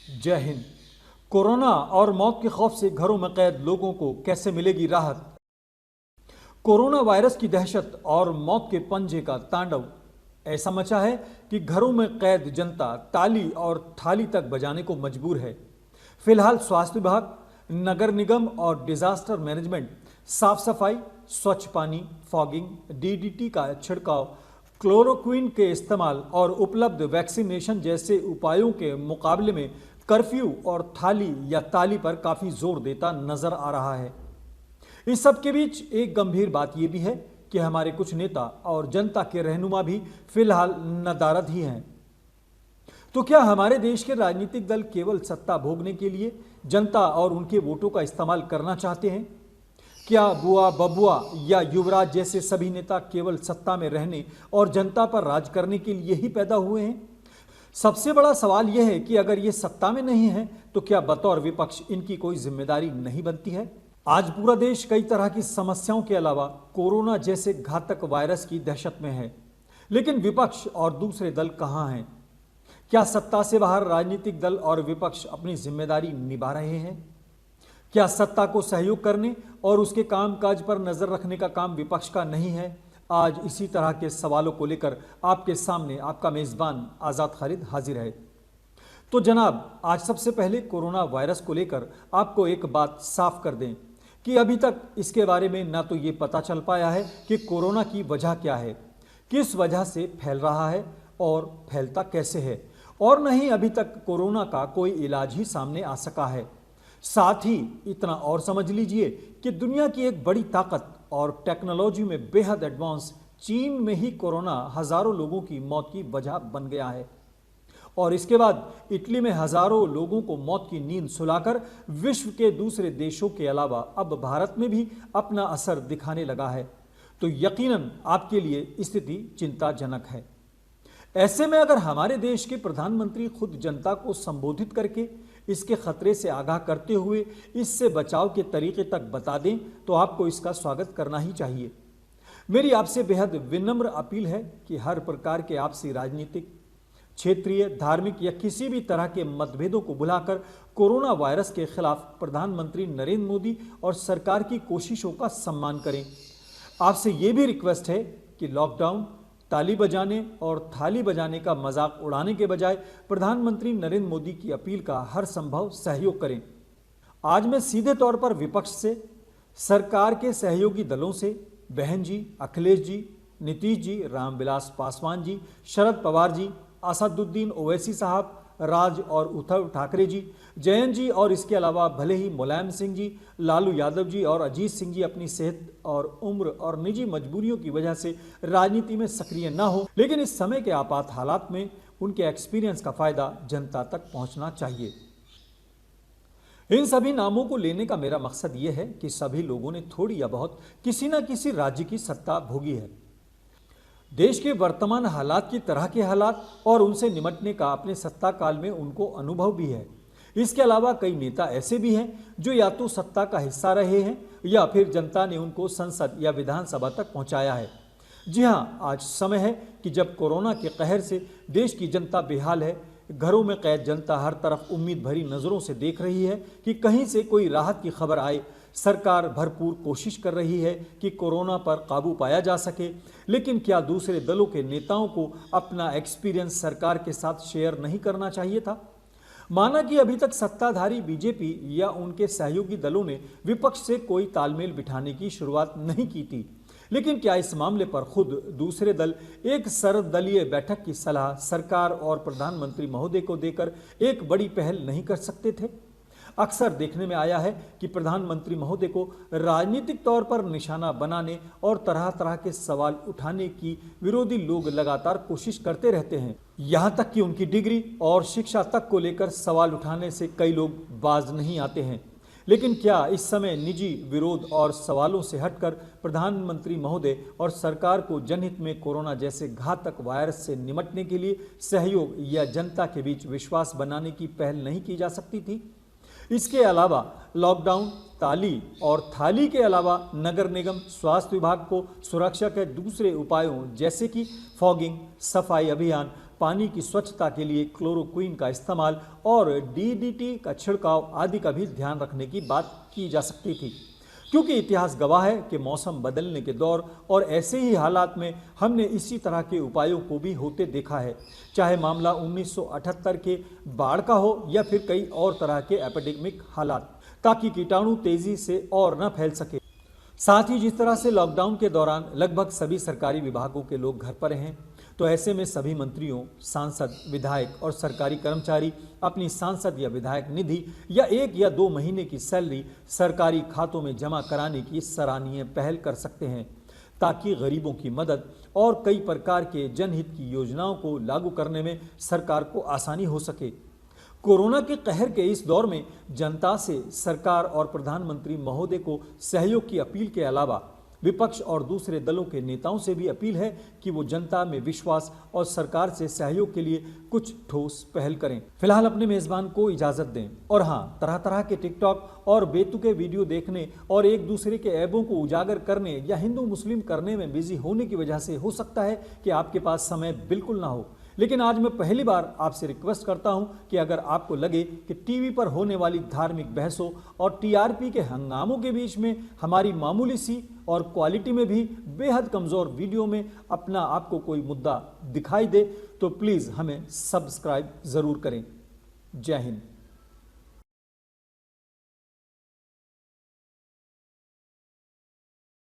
जय हिंद। कोरोना और मौत के खौफ से घरों में कैद लोगों को कैसे मिलेगी राहत? कोरोना वायरस की दहशत और मौत के पंजे का तांडव ऐसा मचा है कि घरों में कैद जनता ताली और थाली तक बजाने को मजबूर है। फिलहाल स्वास्थ्य विभाग, नगर निगम और डिजास्टर मैनेजमेंट साफ सफाई, स्वच्छ पानी, फॉगिंग, डीडीटी का छिड़काव, क्लोरोक्विन के इस्तेमाल और उपलब्ध वैक्सीनेशन जैसे उपायों के मुकाबले में कर्फ्यू और थाली या ताली पर काफी जोर देता नजर आ रहा है। इस सब के बीच एक गंभीर बात यह भी है कि हमारे कुछ नेता और जनता के रहनुमा भी फिलहाल नदारद ही हैं। तो क्या हमारे देश के राजनीतिक दल केवल सत्ता भोगने के लिए जनता और उनके वोटों का इस्तेमाल करना चाहते हैं? क्या बुआ बबुआ या युवराज जैसे सभी नेता केवल सत्ता में रहने और जनता पर राज करने के लिए ही पैदा हुए हैं? सबसे बड़ा सवाल यह है कि अगर ये सत्ता में नहीं है तो क्या बतौर विपक्ष इनकी कोई जिम्मेदारी नहीं बनती है? आज पूरा देश कई तरह की समस्याओं के अलावा कोरोना जैसे घातक वायरस की दहशत में है, लेकिन विपक्ष और दूसरे दल कहां हैं? क्या सत्ता से बाहर राजनीतिक दल और विपक्ष अपनी जिम्मेदारी निभा रहे हैं? क्या सत्ता को सहयोग करने और उसके कामकाज पर नजर रखने का काम विपक्ष का नहीं है? आज इसी तरह के सवालों को लेकर आपके सामने आपका मेजबान आजाद खालिद हाजिर है। तो जनाब, आज सबसे पहले कोरोना वायरस को लेकर आपको एक बात साफ कर दें कि अभी तक इसके बारे में ना तो ये पता चल पाया है कि कोरोना की वजह क्या है, किस वजह से फैल रहा है और फैलता कैसे है, और न ही अभी तक कोरोना का कोई इलाज ही सामने आ सका है। साथ ही इतना और समझ लीजिए कि दुनिया की एक बड़ी ताकत और टेक्नोलॉजी में बेहद एडवांस चीन में ही कोरोना हजारों लोगों की मौत की वजह बन गया है, और इसके बाद इटली में हजारों लोगों को मौत की नींद सुलाकर विश्व के दूसरे देशों के अलावा अब भारत में भी अपना असर दिखाने लगा है। तो यकीनन आपके लिए स्थिति चिंताजनक है। ऐसे में अगर हमारे देश के प्रधानमंत्री खुद जनता को संबोधित करके इसके खतरे से आगाह करते हुए इससे बचाव के तरीके तक बता दें तो आपको इसका स्वागत करना ही चाहिए। मेरी आपसे बेहद विनम्र अपील है कि हर प्रकार के आपसी राजनीतिक, क्षेत्रीय, धार्मिक या किसी भी तरह के मतभेदों को भुलाकर कोरोना वायरस के खिलाफ प्रधानमंत्री नरेंद्र मोदी और सरकार की कोशिशों का सम्मान करें। आपसे यह भी रिक्वेस्ट है कि लॉकडाउन, ताली बजाने और थाली बजाने का मजाक उड़ाने के बजाय प्रधानमंत्री नरेंद्र मोदी की अपील का हर संभव सहयोग करें। आज मैं सीधे तौर पर विपक्ष से, सरकार के सहयोगी दलों से, बहन जी, अखिलेश जी, नीतीश जी, रामविलास पासवान जी, शरद पवार जी, असदुद्दीन ओवैसी साहब, राज और उद्धव ठाकरे जी, जयंत जी और इसके अलावा भले ही मुलायम सिंह जी, लालू यादव जी और अजीत सिंह जी अपनी सेहत और उम्र और निजी मजबूरियों की वजह से राजनीति में सक्रिय न हो, लेकिन इस समय के आपात हालात में उनके एक्सपीरियंस का फायदा जनता तक पहुंचना चाहिए। इन सभी नामों को लेने का मेरा मकसद यह है कि सभी लोगों ने थोड़ी या बहुत किसी न किसी राज्य की सत्ता भोगी है। देश के वर्तमान हालात की तरह के हालात और उनसे निपटने का अपने सत्ता काल में उनको अनुभव भी है। इसके अलावा कई नेता ऐसे भी हैं जो या तो सत्ता का हिस्सा रहे हैं या फिर जनता ने उनको संसद या विधानसभा तक पहुंचाया है। जी हाँ, आज समय है कि जब कोरोना के कहर से देश की जनता बेहाल है, घरों में कैद जनता हर तरफ उम्मीद भरी नजरों से देख रही है कि कहीं से कोई राहत की खबर आए। सरकार भरपूर कोशिश कर रही है कि कोरोना पर काबू पाया जा सके, लेकिन क्या दूसरे दलों के नेताओं को अपना एक्सपीरियंस सरकार के साथ शेयर नहीं करना चाहिए था? माना कि अभी तक सत्ताधारी बीजेपी या उनके सहयोगी दलों ने विपक्ष से कोई तालमेल बिठाने की शुरुआत नहीं की थी, लेकिन क्या इस मामले पर खुद दूसरे दल एक सर्वदलीय बैठक की सलाह सरकार और प्रधानमंत्री महोदय को देकर एक बड़ी पहल नहीं कर सकते थे? अक्सर देखने में आया है कि प्रधानमंत्री महोदय को राजनीतिक तौर पर निशाना बनाने और तरह तरह के सवाल उठाने की विरोधी लोग लगातार कोशिश करते रहते हैं। यहाँ तक कि उनकी डिग्री और शिक्षा तक को लेकर सवाल उठाने से कई लोग बाज नहीं आते हैं। लेकिन क्या इस समय निजी विरोध और सवालों से हटकर प्रधानमंत्री महोदय और सरकार को जनहित में कोरोना जैसे घातक वायरस से निपटने के लिए सहयोग या जनता के बीच विश्वास बनाने की पहल नहीं की जा सकती थी? इसके अलावा लॉकडाउन, ताली और थाली के अलावा नगर निगम, स्वास्थ्य विभाग को सुरक्षा के दूसरे उपायों जैसे कि फॉगिंग, सफाई अभियान, पानी की स्वच्छता के लिए क्लोरोक्विन का इस्तेमाल और डीडीटी का छिड़काव आदि का भी ध्यान रखने की बात की जा सकती थी, क्योंकि इतिहास गवाह है कि मौसम बदलने के दौर और ऐसे ही हालात में हमने इसी तरह के उपायों को भी होते देखा है, चाहे मामला 1978 के बाढ़ का हो या फिर कई और तरह के एपिडेमिक हालात, ताकि कीटाणु तेजी से और न फैल सके। साथ ही जिस तरह से लॉकडाउन के दौरान लगभग सभी सरकारी विभागों के लोग घर पर हैं, तो ऐसे में सभी मंत्रियों, सांसद, विधायक और सरकारी कर्मचारी अपनी सांसद या विधायक निधि या 1 या 2 महीने की सैलरी सरकारी खातों में जमा कराने की सराहनीय पहल कर सकते हैं, ताकि गरीबों की मदद और कई प्रकार के जनहित की योजनाओं को लागू करने में सरकार को आसानी हो सके। कोरोना के कहर के इस दौर में जनता से सरकार और प्रधानमंत्री महोदय को सहयोग की अपील के अलावा विपक्ष और दूसरे दलों के नेताओं से भी अपील है कि वो जनता में विश्वास और सरकार से सहयोग के लिए कुछ ठोस पहल करें। फिलहाल अपने मेजबान को इजाजत दें और हाँ, तरह तरह के टिकटॉक और बेतुके वीडियो देखने और एक दूसरे के ऐबों को उजागर करने या हिंदू मुस्लिम करने में बिजी होने की वजह से हो सकता है कि आपके पास समय बिल्कुल ना हो, लेकिन आज मैं पहली बार आपसे रिक्वेस्ट करता हूं कि अगर आपको लगे कि टीवी पर होने वाली धार्मिक बहसों और टीआरपी के हंगामों के बीच में हमारी मामूली सी और क्वालिटी में भी बेहद कमज़ोर वीडियो में अपना आपको कोई मुद्दा दिखाई दे, तो प्लीज़ हमें सब्सक्राइब ज़रूर करें। जय हिंद।